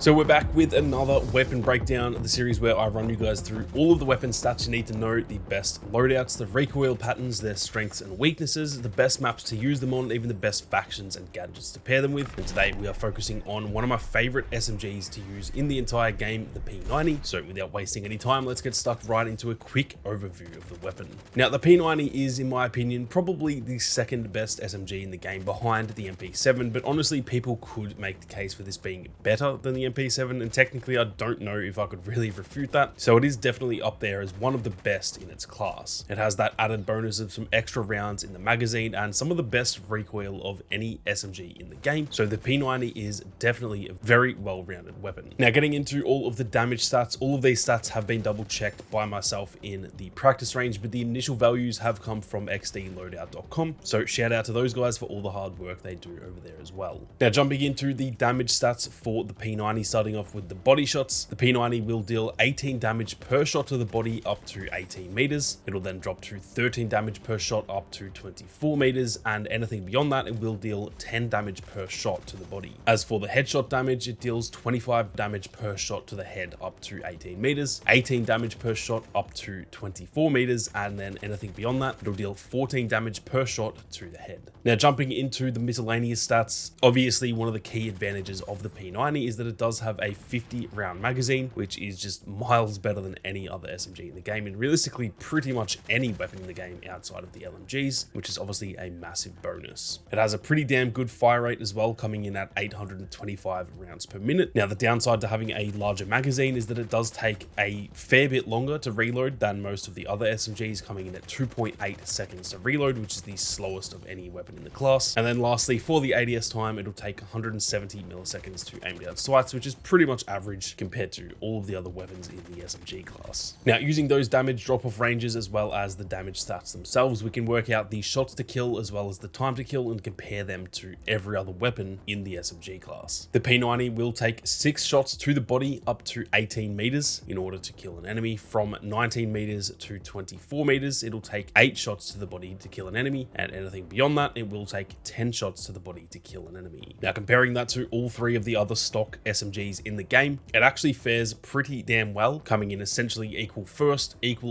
So we're back with another weapon breakdown of the series where I run you guys through all of the weapon stats you need to know, the best loadouts, the recoil patterns, their strengths and weaknesses, the best maps to use them on, even the best factions and gadgets to pair them with. And today we are focusing on one of my favorite SMGs to use in the entire game, the P90. So without wasting any time, let's get stuck right into a quick overview of the weapon. Now the P90 is, in my opinion, probably the second best SMG in the game behind the MP7, but honestly people could make the case for this being better than the MP7, and technically I don't know if I could really refute that. So it is definitely up there as one of the best in its class. It has that added bonus of some extra rounds in the magazine and some of the best recoil of any SMG in the game. So the P90 is definitely a very well-rounded weapon. Now getting into all of the damage stats, all of these stats have been double checked by myself in the practice range, but the initial values have come from XDefiant.com. So shout out to those guys for all the hard work they do over there as well. Now jumping into the damage stats for the P90, starting off with the body shots, the P90 will deal 18 damage per shot to the body up to 18 meters. It'll then drop to 13 damage per shot up to 24 meters, and anything beyond that, it will deal 10 damage per shot to the body. As for the headshot damage, it deals 25 damage per shot to the head up to 18 meters, 18 damage per shot up to 24 meters, and then anything beyond that, it'll deal 14 damage per shot to the head. Now jumping into the miscellaneous stats, obviously one of the key advantages of the P90 is that it does have a 50 round magazine, which is just miles better than any other SMG in the game, and realistically pretty much any weapon in the game outside of the LMGs, which is obviously a massive bonus. It has a pretty damn good fire rate as well, coming in at 825 rounds per minute. Now the downside to having a larger magazine is that it does take a fair bit longer to reload than most of the other SMGs, coming in at 2.8 seconds to reload, which is the slowest of any weapon in the class. And then lastly, for the ADS time, it'll take 170 milliseconds to aim down sights, which is pretty much average compared to all of the other weapons in the SMG class. Now using those damage drop-off ranges as well as the damage stats themselves, we can work out the shots to kill as well as the time to kill and compare them to every other weapon in the SMG class. The P90 will take 6 shots to the body up to 18 meters in order to kill an enemy. From 19 meters to 24 meters, it'll take 8 shots to the body to kill an enemy, and anything beyond that, it will take 10 shots to the body to kill an enemy. Now comparing that to all 3 of the other stock SMGs in the game, it actually fares pretty damn well, coming in essentially equal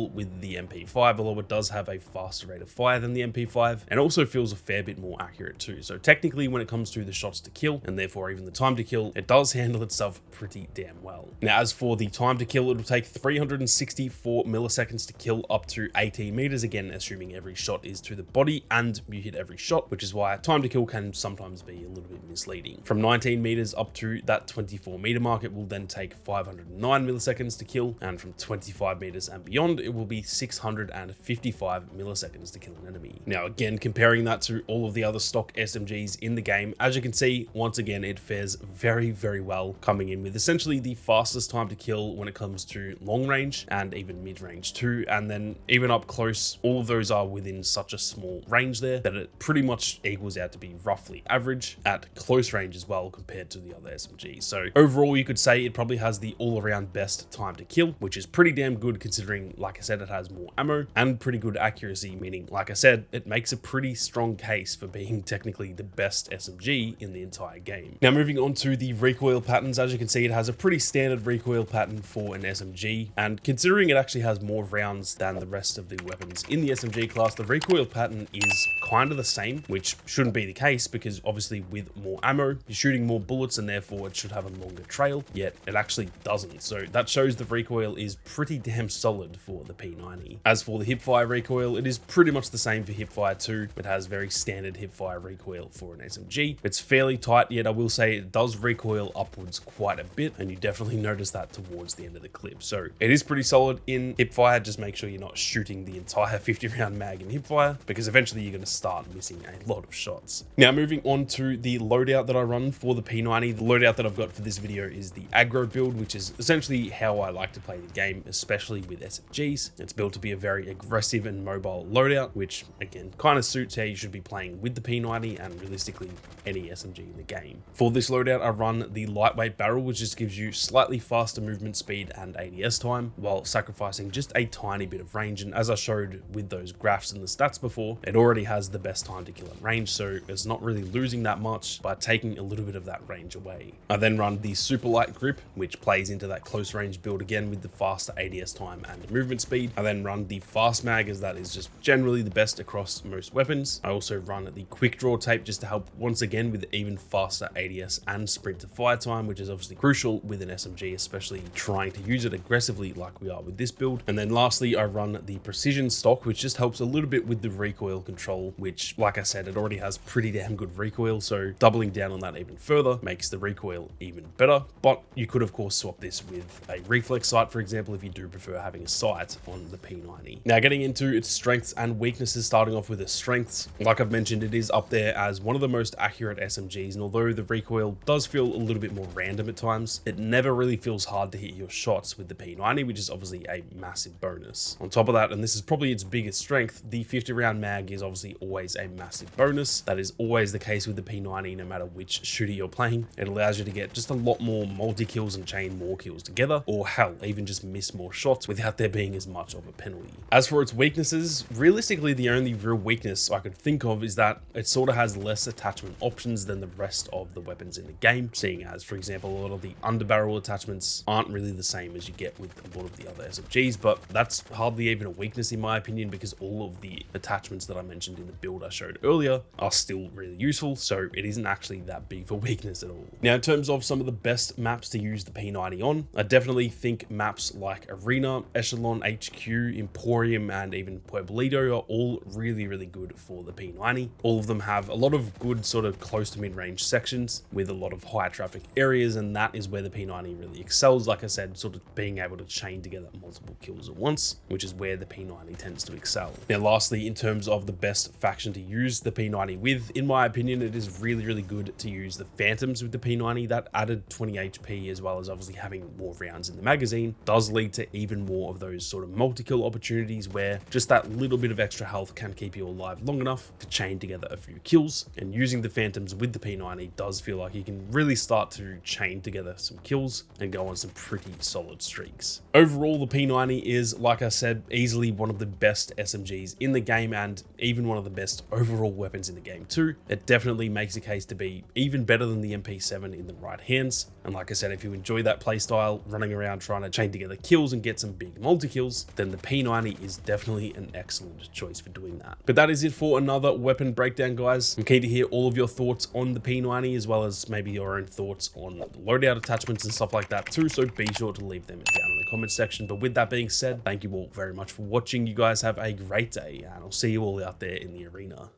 with the MP5, although it does have a faster rate of fire than the MP5 and also feels a fair bit more accurate too. So technically when it comes to the shots to kill and therefore even the time to kill, it does handle itself pretty damn well. Now as for the time to kill, it'll take 364 milliseconds to kill up to 18 meters, again assuming every shot is to the body and you hit every shot, which is why time to kill can sometimes be a little bit misleading. From 19 meters up to that 24 meter mark, it will then take 509 milliseconds to kill, and from 25 meters and beyond, it will be 655 milliseconds to kill an enemy. Now again, comparing that to all of the other stock SMGs in the game, as you can see, once again, it fares very, very well, coming in with essentially the fastest time to kill when it comes to long range and even mid range too, and then even up close, all of those are within such a small range there that it pretty much equals out to be roughly average at close range as well compared to the other SMGs. So overall, you could say it probably has the all-around best time to kill, which is pretty damn good considering, like I said, it has more ammo and pretty good accuracy, meaning, like I said, it makes a pretty strong case for being technically the best SMG in the entire game. Now moving on to the recoil patterns, as you can see, it has a pretty standard recoil pattern for an SMG, and considering it actually has more rounds than the rest of the weapons in the SMG class, the recoil pattern is kind of the same, which shouldn't be the case because obviously with more ammo, you're shooting more bullets and therefore it should have a longer trail, yet it actually doesn't. So that shows the recoil is pretty damn solid for the P90. As for the hipfire recoil, it is pretty much the same for hipfire too. It has very standard hipfire recoil for an SMG. It's fairly tight, yet I will say it does recoil upwards quite a bit, and you definitely notice that towards the end of the clip. So it is pretty solid in hipfire. Just make sure you're not shooting the entire 50 round mag in hipfire, because eventually you're going to start missing a lot of shots. Now moving on to the loadout that I run for the P90, the loadout that I've got for this video is the aggro build, which is essentially how I like to play the game, especially with SMGs. It's built to be a very aggressive and mobile loadout, which again kind of suits how you should be playing with the P90 and realistically any SMG in the game. For this loadout, I run the lightweight barrel, which just gives you slightly faster movement speed and ADS time while sacrificing just a tiny bit of range. And as I showed with those graphs and the stats before, it already has the best time to kill at range, so it's not really losing that much by taking a little bit of that range away. I then run the super light grip, which plays into that close range build again with the faster ADS time and movement speed. I then run the fast mag, as that is just generally the best across most weapons. I also run the quick draw tape just to help once again with even faster ADS and sprint to fire time, which is obviously crucial with an SMG, especially trying to use it aggressively like we are with this build. And then lastly, I run the precision stock, which just helps a little bit with the recoil control, which, like I said, it already has pretty damn good recoil, so doubling down on that even further makes the recoil even better. But you could of course swap this with a reflex sight, for example, if you do prefer having a sight on the P90. Now, getting into its strengths and weaknesses, starting off with the strengths, like I've mentioned, it is up there as one of the most accurate SMGs, and although the recoil does feel a little bit more random at times, it never really feels hard to hit your shots with the P90, which is obviously a massive bonus. On top of that, and this is probably its biggest strength, the 50 round mag is obviously always a massive bonus. That is always the case with the P90, no matter which shooter you're playing. It allows you to get just a lot more multi-kills and chain more kills together, or hell, even just miss more shots without there being as much of a penalty. As for its weaknesses, realistically the only real weakness I could think of is that it sort of has less attachment options than the rest of the weapons in the game, seeing as, for example, a lot of the underbarrel attachments aren't really the same as you get with a lot of the other SMGs, but that's hardly even a weakness in my opinion, because all of the attachments that I mentioned in the build I showed earlier are still really useful, so it isn't actually that big of a weakness at all. Now, in terms of some of the best maps to use the P90 on, I definitely think maps like Arena, Echelon, HQ, Emporium, and even Pueblito are all really good for the P90. All of them have a lot of good sort of close to mid-range sections with a lot of high traffic areas, and that is where the P90 really excels. Like I said, sort of being able to chain together multiple kills at once, which is where the P90 tends to excel. Now, lastly, in terms of the best faction to use the P90 with, in my opinion, it is really good to use the Phantoms with the P90. That added 20 HP, as well as obviously having more rounds in the magazine, does lead to even more of those sort of multi-kill opportunities where just that little bit of extra health can keep you alive long enough to chain together a few kills. And using the Phantoms with the P90 does feel like you can really start to chain together some kills and go on some pretty solid streaks. Overall, the P90 is, like I said, easily one of the best SMGs in the game, and even one of the best overall weapons in the game too. It definitely makes a case to be even better than the MP7 in the right hands. And like I said, if you enjoy that playstyle, running around trying to chain together kills and get some big multi-kills, then the P90 is definitely an excellent choice for doing that. But that is it for another weapon breakdown, guys. I'm keen to hear all of your thoughts on the P90, as well as maybe your own thoughts on the loadout attachments and stuff like that too, so be sure to leave them down in the comments section. But with that being said, thank you all very much for watching. You guys have a great day, and I'll see you all out there in the arena.